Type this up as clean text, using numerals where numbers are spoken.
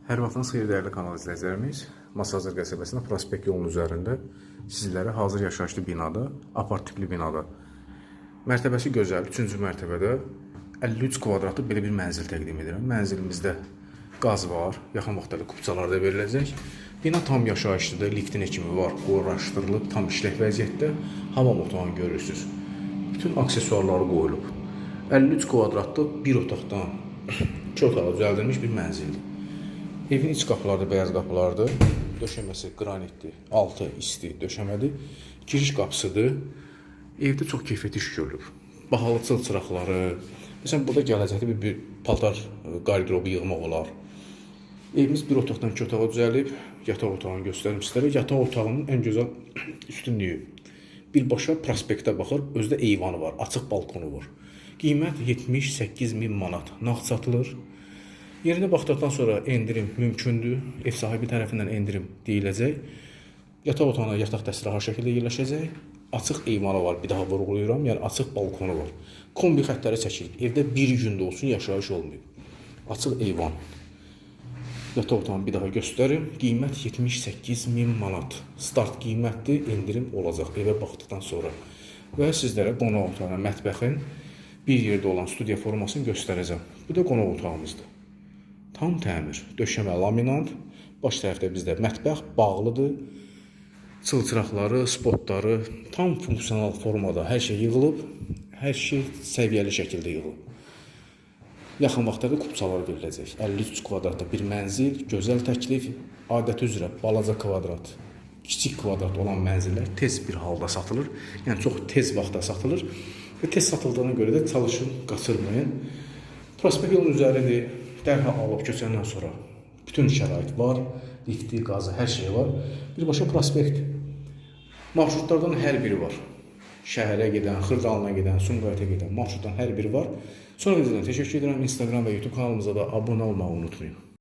Hər vaxtınız xeyir dəyərli kanal izləyicilərimiz. Masazır qəsəbəsində prospekt yolunun üzərində sizlərə hazır yaşayışlı binada, apart tipli binada, mərtəbəsi gözəl, 3-cü mərtəbədə 53 kvadratlıq belə bir mənzil təqdim edirəm. Mənzilimizdə qaz var, yaxın vaxtda kupçalar da veriləcək. Bina tam yaşayışlıdır, liftin kimi var, uğraşdırılıb, tam işlək vəziyyətdə. Hamam otağını görürsünüz. Bütün aksesuarları qoyulub. 53 kvadratlıq bir otaqdan 2 otağa düzəldilmiş bir mənzildir. Evin iç qapıları da beyaz qapılardır. Döşəməsi qranitdir, altı isti döşəmədir. Giriş qapısıdır. Evdə çox keyfiyyətli iş görülür. Bahalı çılçıraqları, məsələn, burada gələcəkdə bir paltar qardırobu yığmaq olar. Evimiz bir otaqdan 2 otağa düzəlib, yataq otağını göstərim sizlərə. Yataq otağının ən gözəl üstünlüyü. Birbaşa prospektə baxır, özdə eyvanı var, açıq balkonu var. Qiymət 78 min manat nağd satılır. Yerinə baxdıqdan sonra endirim mümkündür. Ev sahibi tərəfindən endirim deyiləcək. Yataq otağına yataq dəstəri rahat şəkildə yerləşəcək. Açıq eyvanı var, bir daha vurğulayıram. Yəni açıq balkonu var. Kombi xəttləri çəkilir. Evdə bir gündə olsun yaşayış olmayıb. Açıq eyvan. Yataq otağını bir daha göstərim. Qiymət 78 min manat. Start qiymətdir, endirim olacaq evə baxdıqdan sonra. Və sizlərə qonaq otağına, mətbəxin bir yerdə olan studiya formasını göstərəcəm. Bu da qonaq otağımızdır. Tam təmir, döşəmə, laminant, baş tərəfdə bizdə mətbəx bağlıdır, çılçıraqları, spotları tam funksional formada hər şey yığılıb, hər şey səviyyəli şəkildə yığılıb. Yaxın vaxtda da kupçalar veriləcək. 53 kvadratda bir mənzil, gözəl təklif, adəti üzrə balaca kvadrat, kiçik kvadrat olan mənzillər tez bir halda satılır, yəni çox tez vaxtda satılır və tez satıldığına görə də çalışın, qaçırmayın. Prospekt yolun üzəridir. Dərhal alıb köçəndən sonra bütün şərait var, lifti, qazı, hər şey var. Birbaşa prospekt. Marşrutlardan hər biri var. Şəhərə gedən, Xırdalına gedən, Sumqayıta gedən marşrutdan hər biri var. Sonra izlədiyiniz üçün təşəkkür edirəm. Instagram və YouTube kanalımıza da abunə olmağı unutmayın.